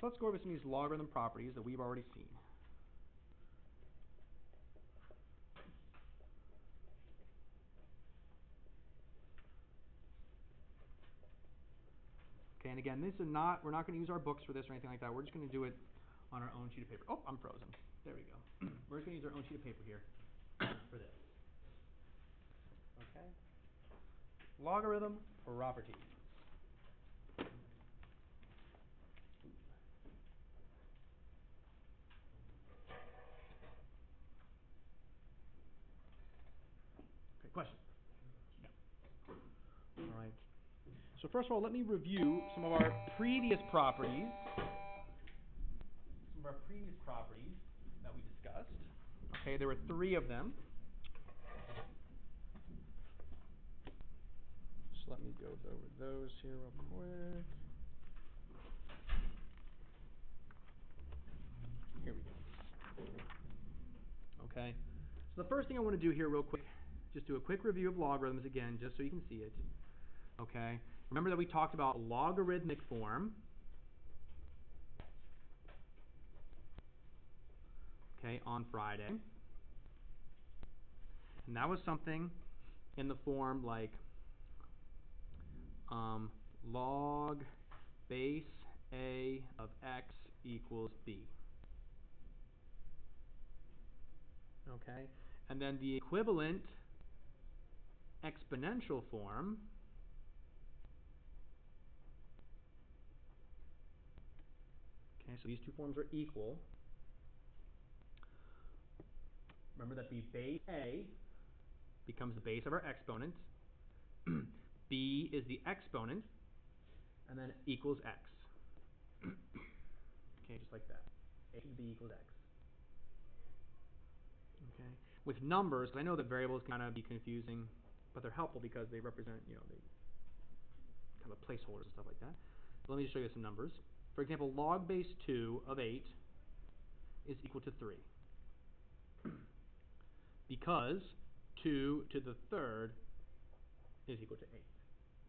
So let's go over some of these logarithm properties that we've already seen. Okay, and again, we're not going to use our books for this or anything like that. We're just going to do it on our own sheet of paper. Oh, I'm frozen. There we go. We're just going to use our own sheet of paper here for this. Okay. Logarithm properties. Okay, question? Yeah. All right. So first of all, let me review some of our previous properties. Some of our previous properties that we discussed. Okay, there were 3 of them. So let me go over those here real quick. Here we go. Okay. So the first thing I want to do here real quick, just do a quick review of logarithms again, just so you can see it. Okay. Remember that we talked about logarithmic form. Okay, on Friday. And that was something in the form like log base A of x equals b. Okay, and then the equivalent exponential form okay, so these two forms are equal. Remember that the base A becomes the base of our exponent. B is the exponent, and then equals x. Okay, just like that. A to b equals x. Okay. With numbers, I know that variables kind of be confusing, but they're helpful because they represent, they kind of placeholders and stuff like that. But let me just show you some numbers. For example, log base 2 of 8 is equal to 3. Because 2 to the third is equal to 8.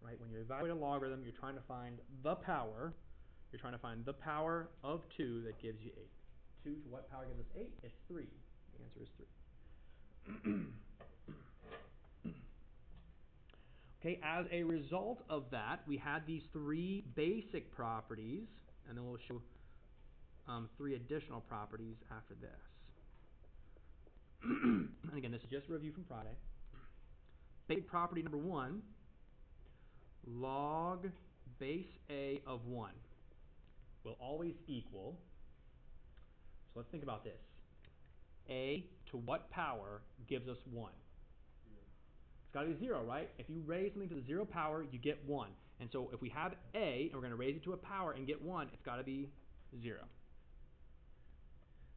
Right? When you evaluate a logarithm, you're trying to find the power. You're trying to find the power of 2 that gives you 8. 2 to what power gives us 8? It's 3. The answer is 3. Okay, as a result of that, we had these 3 basic properties, and then we'll show 3 additional properties after this. And again, this is just a review from Friday. Basic property number 1, log base A of 1 will always equal, so let's think about this. A to what power gives us 1? It's got to be 0, right? If you raise something to the 0 power, you get 1. And so if we have A, and we're going to raise it to a power and get 1, it's got to be 0.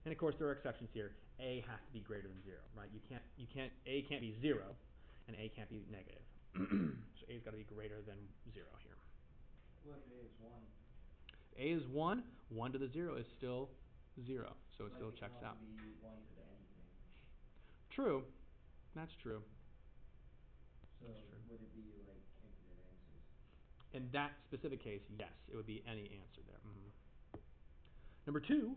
And of course, there are exceptions here. A has to be greater than 0, right? A can't be 0, and A can't be negative. So A's got to be greater than 0 here. What if A is 1? A is 1. 1 to the 0 is still 0, so it still checks out. It can be 1 to the anything. True. That's true. So would it be like infinite answers? In that specific case, yes, it would be any answer there. Number 2,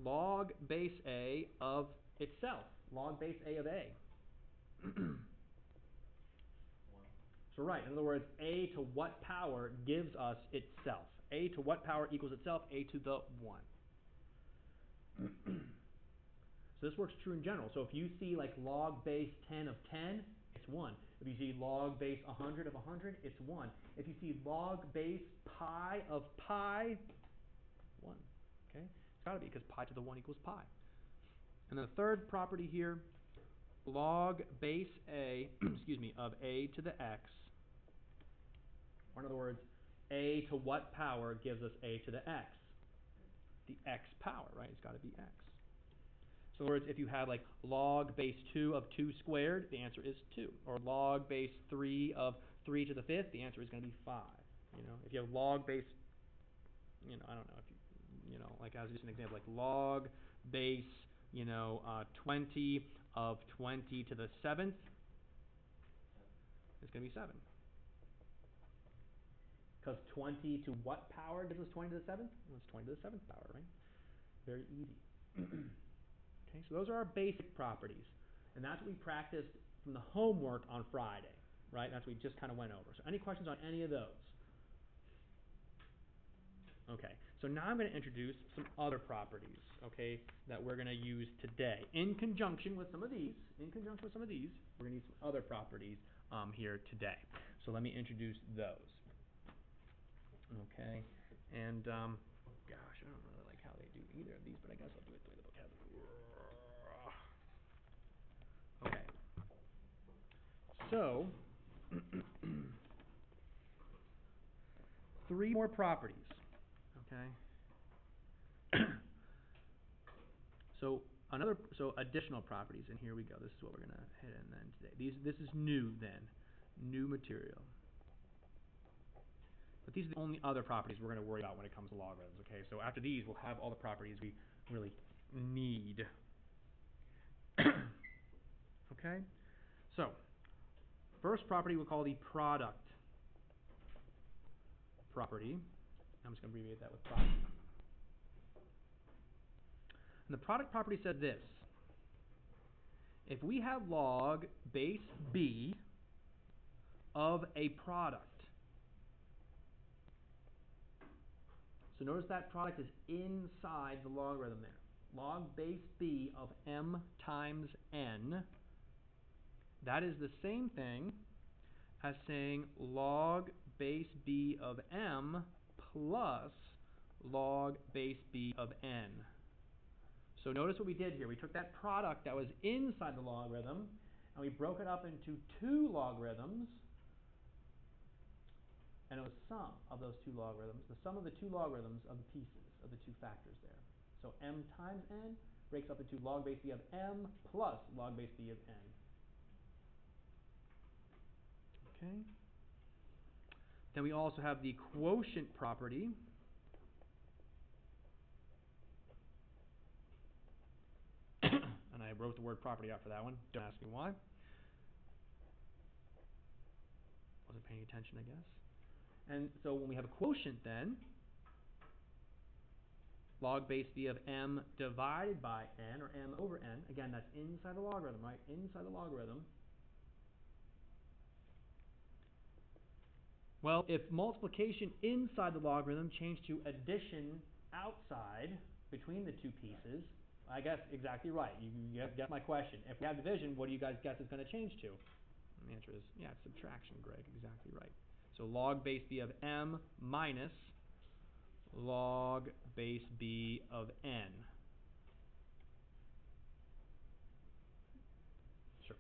log base A of itself. Log base A of A. 1. So right, in other words, A to what power gives us itself? A to what power equals itself? A to the 1. So this works true in general. So if you see like log base 10 of 10, it's 1. If you see log base 100 of 100, it's 1. If you see log base pi of pi, 1. Okay? It's got to be because pi to the 1 equals pi. And then the third property here, log base A, of A to the x. Or in other words, A to what power gives us A to the x? The x power, right? It's got to be x. So in other words, if you have like log base 2 of 2 squared, the answer is 2. Or log base 3 of 3 to the 5th, the answer is going to be 5. If you have log base, I don't know, if like as just an example, like log base, 20 of 20 to the 7th, it's going to be 7. Because 20 to what power gives us 20 to the 7th? Well, it's 20 to the 7th power, right? Very easy. Okay, so those are our basic properties. And that's what we practiced from the homework on Friday, right? That's what we just kind of went over. So any questions on any of those? Okay, so now I'm going to introduce some other properties, okay, that we're going to use today. In conjunction with some of these, we're going to use some other properties here today. So let me introduce those. Okay, and gosh, I don't really like how they do either of these, but I guess I'll do it the way the book has it. Okay, so 3 more properties. Okay. So additional properties, and here we go. This is what we're gonna hit in then today. This is new then, new material. But these are the only other properties we're gonna worry about when it comes to logarithms. Okay. So after these, we'll have all the properties we really need. Okay. So first property we'll call the product property. I'm just gonna abbreviate that with product. And the product property said this: if we have log base b of a product, so notice that product is inside the logarithm there. Log base b of m times n, that is the same thing as saying log base b of m plus log base b of n. So notice what we did here. We took that product that was inside the logarithm and we broke it up into 2 logarithms, and it was sum of those 2 logarithms, the sum of the 2 logarithms of the pieces of the 2 factors there. So m times n breaks up into log base b of m plus log base b of n. Okay. Then we also have the quotient property. And I wrote the word property out for that one. Don't ask me why. Wasn't paying attention, I guess. And so when we have a quotient then, log base b of m divided by n, or m over n. Again, that's inside the logarithm, right? Inside the logarithm. Well, if multiplication inside the logarithm changed to addition outside between the 2 pieces, I guess exactly right. You guessed my question. If we have division, what do you guys guess it's going to change to? And the answer is, yeah, it's subtraction, Greg. Exactly right. So log base b of m minus log base b of n. Sure.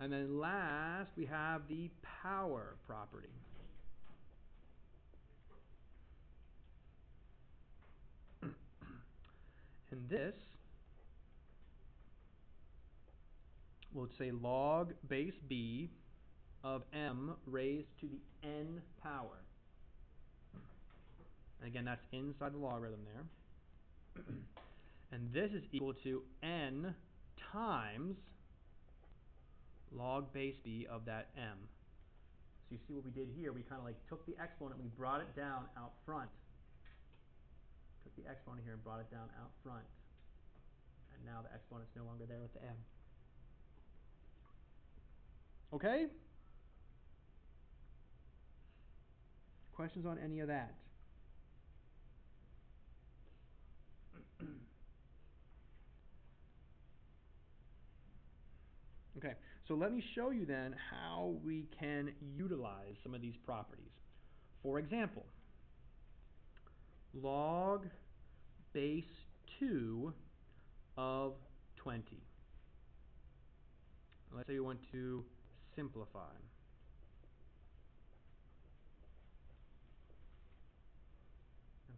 And then last, we have the power property. And this will say log base b of m raised to the n power. And again, that's inside the logarithm there. And this is equal to n times log base b of that m. So you see what we did here? We kind of like took the exponent and we brought it down out front. Took the exponent here and brought it down out front. And now the exponent's no longer there with the m. Okay? Questions on any of that? Okay, so let me show you then how we can utilize some of these properties. For example, log base 2 of 20. Let's say you want to simplify.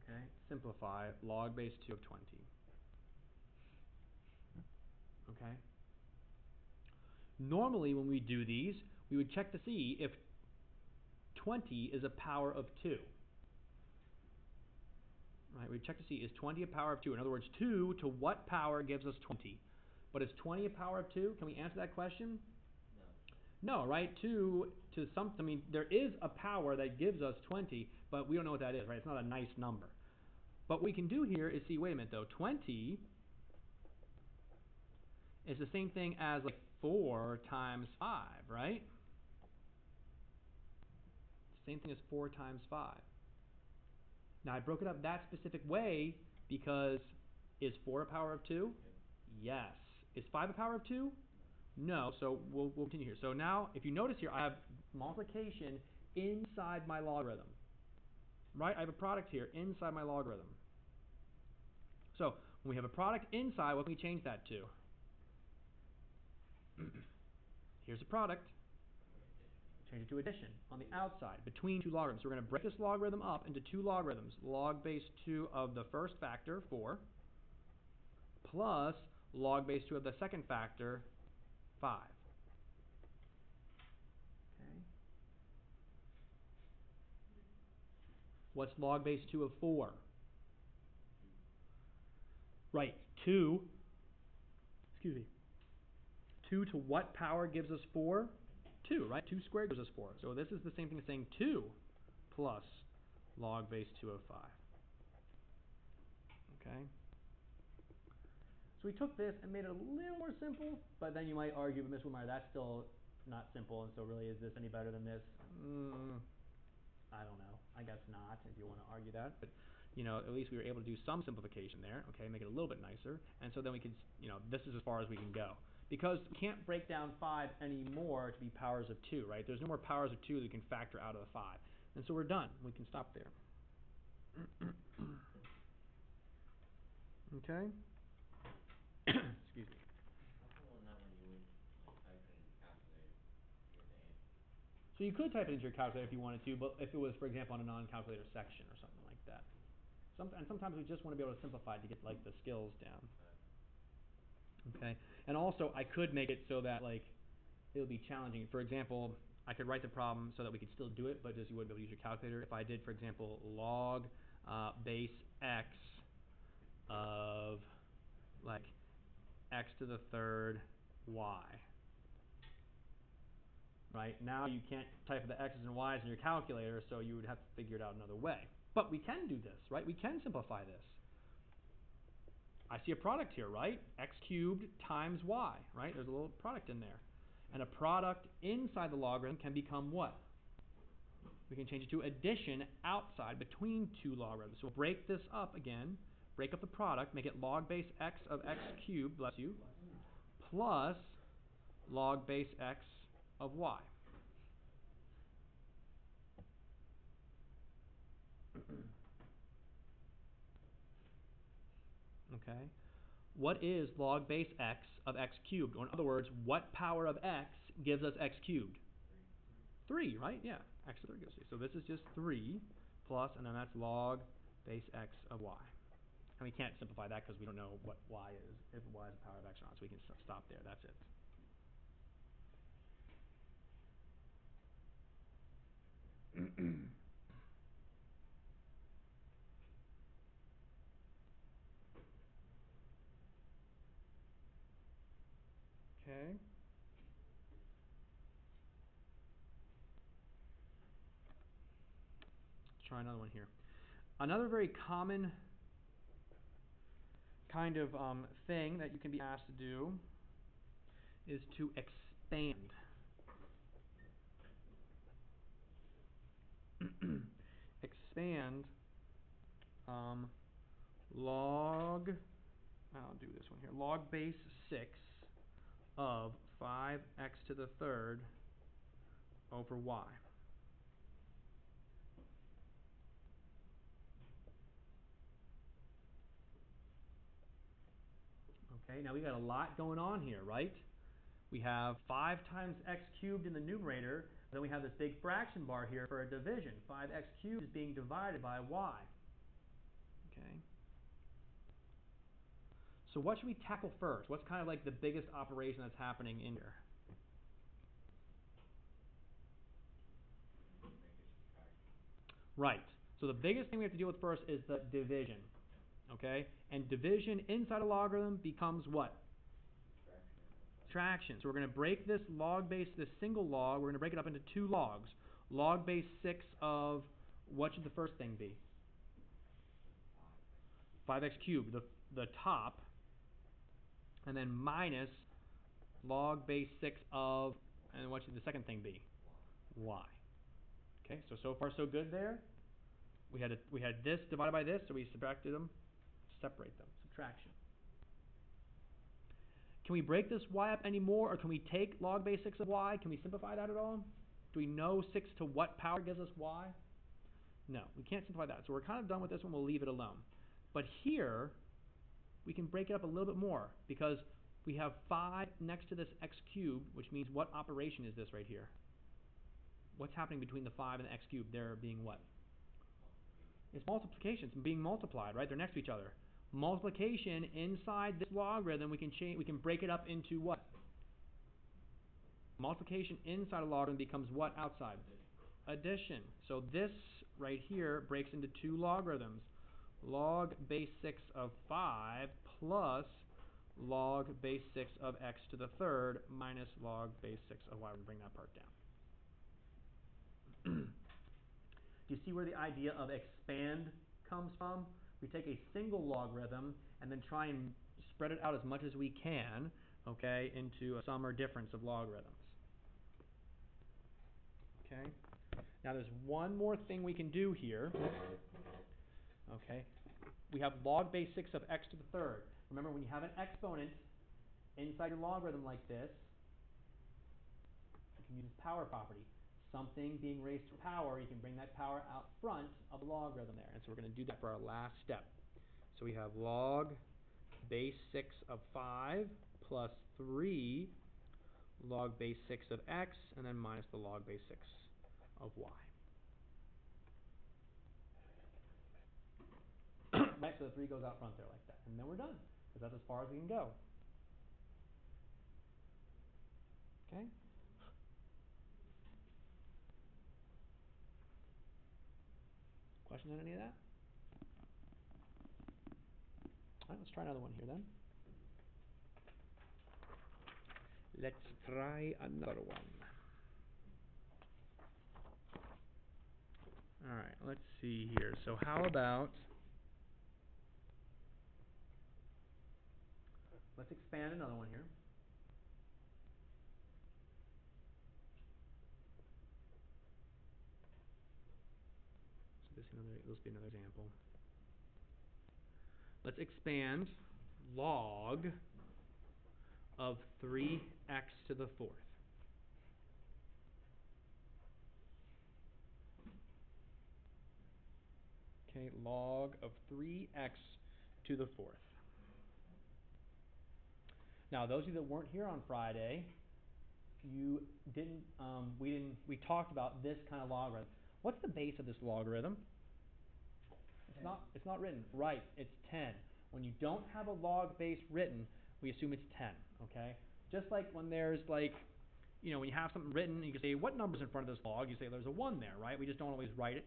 Okay, simplify log base 2 of 20. Okay. Normally when we do these, we would check to see if 20 is a power of 2. Right, we check to see, is 20 a power of 2? In other words, 2 to what power gives us 20? But is 20 a power of 2? Can we answer that question? No, right? 2 to some, I mean, there is a power that gives us 20, but we don't know what that is, right? It's not a nice number. But what we can do here is see, wait a minute though, 20 is the same thing as like 4 times 5, right? Same thing as 4 times 5. Now I broke it up that specific way because is 4 a power of 2? Yep. Yes. Is 5 a power of 2? No. So we'll continue here. So now if you notice here, I have multiplication inside my logarithm. Right? I have a product here inside my logarithm. So when we have a product inside, what can we change that to? Here's a product. Change it to addition on the outside between two logarithms. So we're going to break this logarithm up into two logarithms. Log base 2 of the first factor, 4, plus log base 2 of the second factor, 5. Okay. What's log base 2 of 4? Right, 2. Excuse me. 2 to what power gives us 4? 2, right? 2 squared gives us 4. So this is the same thing as saying 2 plus log base 2 of 5. Okay? So we took this and made it a little more simple, but then you might argue, but Ms. Wilmeyer, that's still not simple, and so really is this any better than this? I don't know. I guess not, if you want to argue that. But, you know, at least we were able to do some simplification there, okay, make it a little bit nicer. And so then we could, you know, this is as far as we can go. Because we can't break down 5 anymore to be powers of 2, right? There's no more powers of 2 that we can factor out of the 5. And so we're done. We can stop there. Okay? Excuse me. How come on that one you wouldn't like type it in your calculator to get the answer? So you could type it into your calculator if you wanted to, but if it was, for example, on a non-calculator section or something like that. And sometimes we just want to be able to simplify to get like the skills down. Okay, and also I could make it so that like it would be challenging. For example, I could write the problem so that we could still do it, but just you wouldn't be able to use your calculator. If I did, for example, log base x of like x to the third y. Right? Now you can't type the x's and y's in your calculator, so you would have to figure it out another way. But we can do this, right? We can simplify this. I see a product here, right? X cubed times y, right? There's a little product in there. And a product inside the logarithm can become what? We can change it to addition outside between two logarithms. So we'll break this up again, break up the product, make it log base x of x cubed, bless you, plus log base x of y. Okay? What is log base x of x cubed? Or in other words, what power of x gives us x cubed? 3, right? Yeah, x to the third gives 3. So this is just 3 plus, and then that's log base x of y. And we can't simplify that because we don't know what y is, if y is a power of x or not, so we can stop there. That's it. Okay. Let's try another one here. Another very common kind of thing that you can be asked to do is to expand. Expand log, I'll do this one here, log base 6 of 5x to the third over y. Okay, now we got a lot going on here, right? We have 5 times x cubed in the numerator, then we have this big fraction bar here for a division. 5x cubed is being divided by y. Okay. So what should we tackle first? What's kind of like the biggest operation that's happening in here? Make a subtraction. Right. So the biggest thing we have to deal with first is the division. Okay? And division inside a logarithm becomes what? subtraction. So we're going to break this log base, this single log, we're going to break it up into two logs. Log base 6 of, what should the first thing be? 5x cubed, the top, and then minus log base 6 of, and what should the second thing be? Y. Okay, so far so good there. We had this divided by this, so we subtracted them, separate them, subtraction. Can we break this y up any more, or can we take log base 6 of y? Can we simplify that at all? Do we know 6 to what power gives us y? No, we can't simplify that. So we're kind of done with this one. We'll leave it alone. But here, we can break it up a little bit more, because we have 5 next to this x cubed, which means what operation is this right here? What's happening between the 5 and the x cubed? They're being what? It's multiplication. It's being multiplied, right? They're next to each other. Multiplication inside this logarithm, we can break it up into what? Multiplication inside a logarithm becomes what outside? Addition. So this right here breaks into two logarithms. Log base 6 of 5 plus log base 6 of x to the third minus log base 6 of y. We'll bring that part down. Do you see where the idea of expand comes from? We take a single logarithm and then try and spread it out as much as we can, okay, into a sum or difference of logarithms. Okay. Now there's one more thing we can do here. Okay. We have log base 6 of x to the third. Remember, when you have an exponent inside your logarithm like this, you can use power property. Something being raised to power, you can bring that power out front of the logarithm there. And so we're going to do that for our last step. So we have log base 6 of 5 plus 3 log base 6 of x, and then minus the log base 6 of y. Right, so the 3 goes out front there like that. And then we're done, because that's as far as we can go. Okay? Questions on any of that? All right, let's try another one here then. Let's try another one. All right, let's see here. So how about, let's expand another one here. So this will be another example. Let's expand log of 3x to the fourth. Okay, log of 3x to the fourth. Now, those of you that weren't here on Friday, we talked about this kind of logarithm. What's the base of this logarithm? It's not written. Right, it's 10. When you don't have a log base written, we assume it's 10, okay? Just like when there's when you have something written, you can say, what number's in front of this log? You say there's a 1 there, right? We just don't always write it,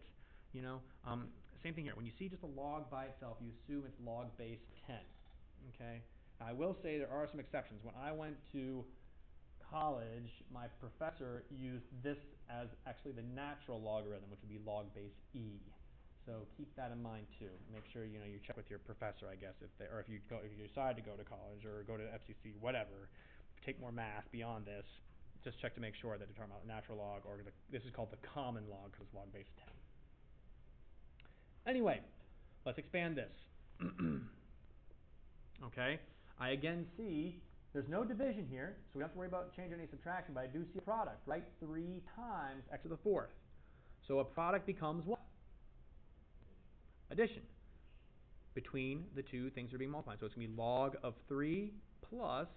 Same thing here. When you see just a log by itself, you assume it's log base 10, okay? Now, I will say there are some exceptions. When I went to college, my professor used this as actually the natural logarithm, which would be log base e. So keep that in mind too. Make sure you check with your professor, I guess, if you decide to go to college or go to FCC, whatever, take more math beyond this. Just check to make sure that you're talking about natural log, or this is called the common log because it's log base 10. Anyway, let's expand this. Okay, I again see there's no division here, so we don't have to worry about changing any subtraction, but I do see a product, right? 3 times x to the fourth. So a product becomes what? Addition between the two things that are being multiplied. So it's going to be log of 3 plus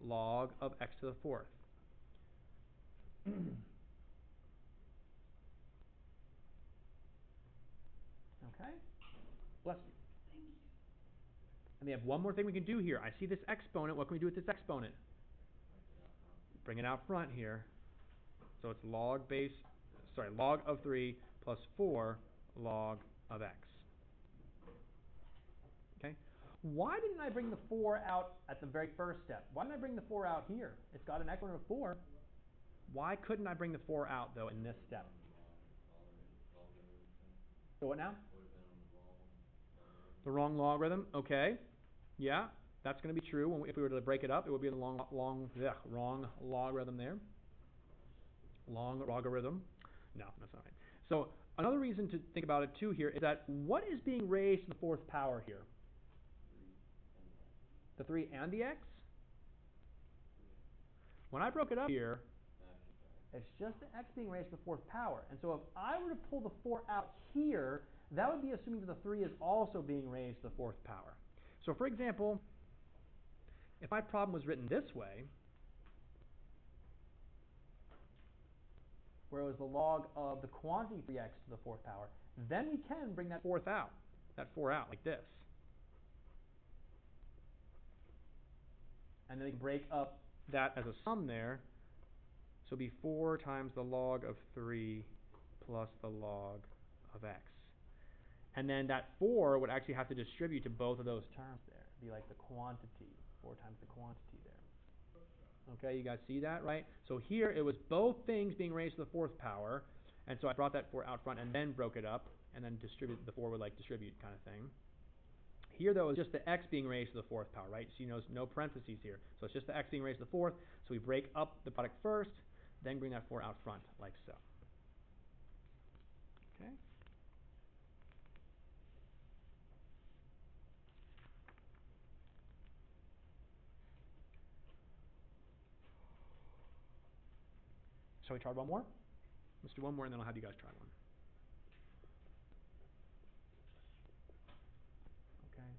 log of x to the fourth. Okay? Bless you. Thank you. And we have one more thing we can do here. I see this exponent. What can we do with this exponent? Bring it out front here. So it's log of 3 plus 4 log of x. Okay? Why didn't I bring the 4 out at the very first step? Why didn't I bring the 4 out here? It's got an exponent of 4. Why couldn't I bring the 4 out, though, in this step? So what now? Would have been on the wrong logarithm. The wrong logarithm? Okay. Yeah, that's going to be true. If we were to break it up, it would be the wrong logarithm there. Long logarithm. No, that's not right. So another reason to think about it, too, here is that what is being raised to the 4th power here? 3 and the x. The 3 and the x? Yeah. When I broke it up here, That's it's just the x being raised to the 4th power. And so if I were to pull the 4 out here, that would be assuming that the 3 is also being raised to the 4th power. So for example, if my problem was written this way, where it was the log of the quantity 3x to the 4th power, then we can bring that 4 out like this. And then we can break up that as a sum there. So it'll be 4 times the log of 3 plus the log of x. And then that 4 would actually have to distribute to both of those terms there. It'd be like the quantity, 4 times the quantity there. Okay, you guys see that, right? So here it was both things being raised to the 4th power, and so I brought that 4 out front and then broke it up, and then distributed, the 4 would like distribute kind of thing. Here, though, it's just the x being raised to the 4th power, right? So you notice no parentheses here. So it's just the x being raised to the 4th, so we break up the product first, then bring that 4 out front, like so. Okay? Shall we try one more? Let's do one more, and then I'll have you guys try one. Okay.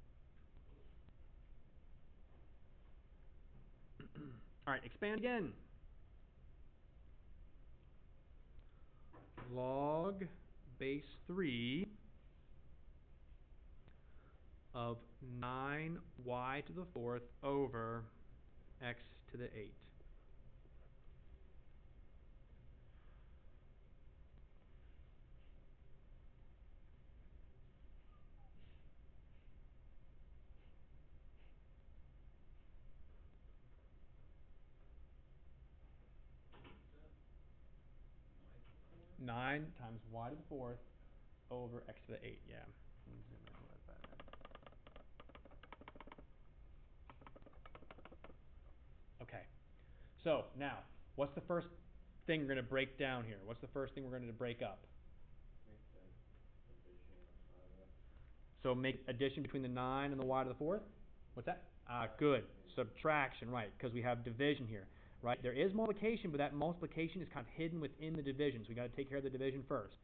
All right, expand again. Log base 3 of 9y to the 4th over x to the 8. what's that? 9 times y to the 4th over x to the 8, yeah. Okay, so now, what's the first thing we're going to break down here? What's the first thing we're going to break up? Make that addition of x. So make addition between the 9 and the y to the 4th? What's that? Good. Subtraction, right, because we have division here, right? There is multiplication, but that multiplication is kind of hidden within the division, so we got to take care of the division first.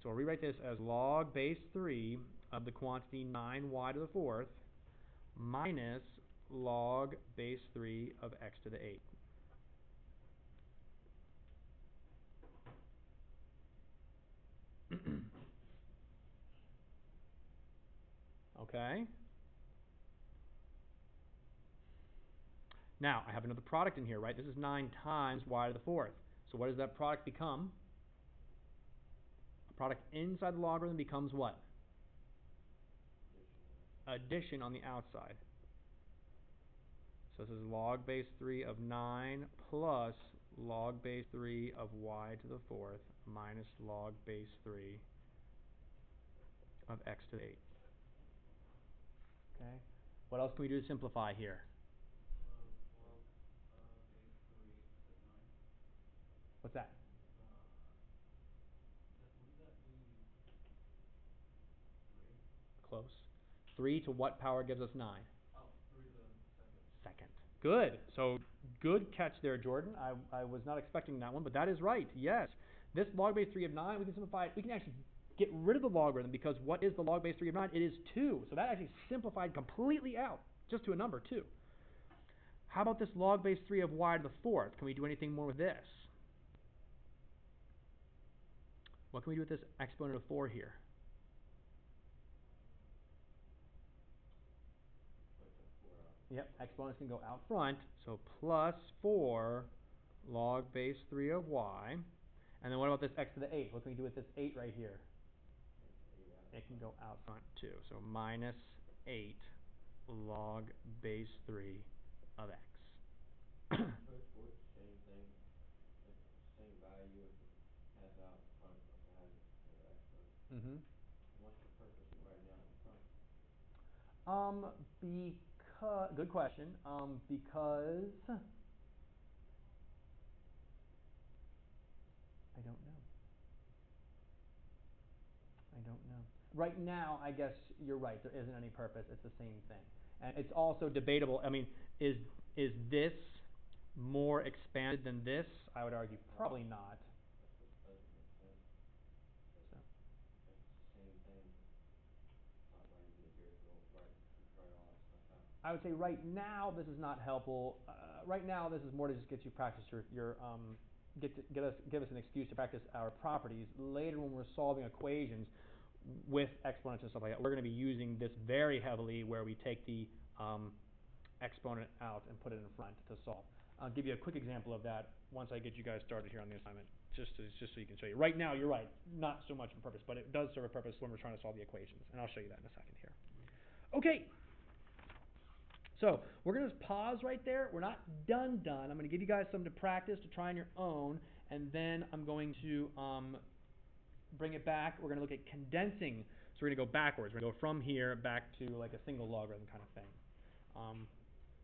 So I'll rewrite this as log base 3 of the quantity 9y to the 4th minus log base 3 of x to the 8. Okay? Now, I have another product in here, right? This is 9 times y to the 4th. So what does that product become? A product inside the logarithm becomes what? Addition on the outside. So this is log base 3 of 9 plus log base 3 of y to the 4th minus log base 3 of x to the 8. Okay. What else can we do to simplify here? Log base 3 is at 9. What's that? Wouldn't that be 3? Close. 3 to what power gives us 9? Oh, 3 to the second. Second. Good. So good catch there, Jordan. I was not expecting that one, but that is right. Yes. This log base 3 of 9, we can simplify it. We can actually get rid of the logarithm because what is the log base 3 of 9? It is 2. So that actually simplified completely out just to a number 2. How about this log base 3 of y to the 4th? Can we do anything more with this? What can we do with this exponent of 4 here? Put the 4 out. Yep, exponents can go out front. So plus 4 log base 3 of y. And then what about this x to the 8? What can we do with this 8 right here? Take 8 out. It can go out front too. So minus 8 log base 3 of x. Push forward the same thing, like same value if it has out in front, like it has the exponent. Mm-hmm. What's the purpose of writing out in front? Because, good question. Because I don't know. I don't know. Right now, I guess you're right. There isn't any purpose. It's the same thing, and it's also debatable. I mean, is this more expanded than this? I would argue probably not. That's what doesn't make sense. But So if it's the same thing, why do you need to go write all that stuff out? I would say right now this is not helpful. Right now this is more to just get you practice give us an excuse to practice our properties. Later when we're solving equations with exponents and stuff like that, we're going to be using this very heavily where we take the exponent out and put it in front to solve. I'll give you a quick example of that once I get you guys started here on the assignment, just so you can show you. Right now, you're right, not so much for purpose, but it does serve a purpose when we're trying to solve the equations, and I'll show you that in a second here. Okay. So we're going to just pause right there. We're not done. I'm going to give you guys something to practice to try on your own, and then I'm going to bring it back. We're going to look at condensing. So we're going to go backwards. We're going to go from here back to like a single logarithm kind of thing,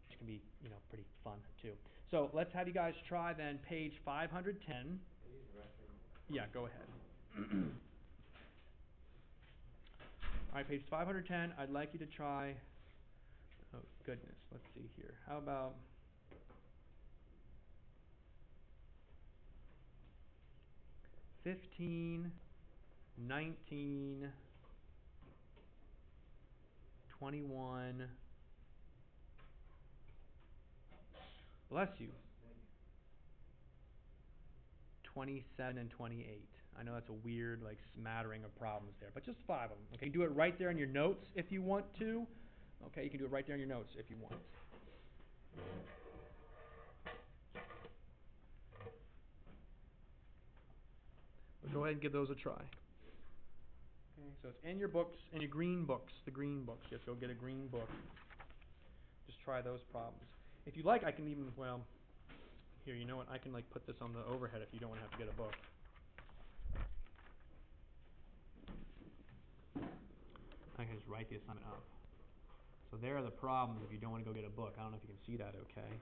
which can be pretty fun too. So let's have you guys try then page 510. Can I use the restroom? Yeah, go ahead. All right, page 510. I'd like you to try. Oh, goodness. Let's see here. How about 15, 19, 21. Bless you. 27 and 28. I know that's a weird, like, smattering of problems there, but just 5 of them. Okay, do it right there in your notes if you want to. Okay, you can do it right there in your notes if you want. But go ahead and give those a try. Okay, so it's in your books, in your green books, the green books. Just go get a green book. Just try those problems. If you like, I can even, well, here, you know what? I can, like, put this on the overhead if you don't want to have to get a book. I can just write the assignment up. So there are the problems if you don't want to go get a book. I don't know if you can see that okay.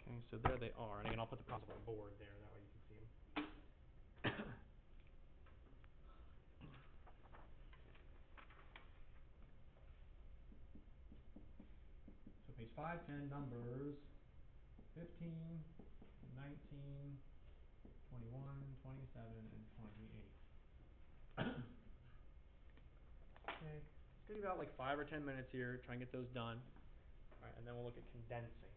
Okay, so there they are. And again, I'll put the problems on the board there. That way you can see them. So page 510, numbers 15, 19, 21, 27, and 28. Okay, it's going to be about like 5 or 10 minutes here. Try and get those done. All right, and then we'll look at condensing.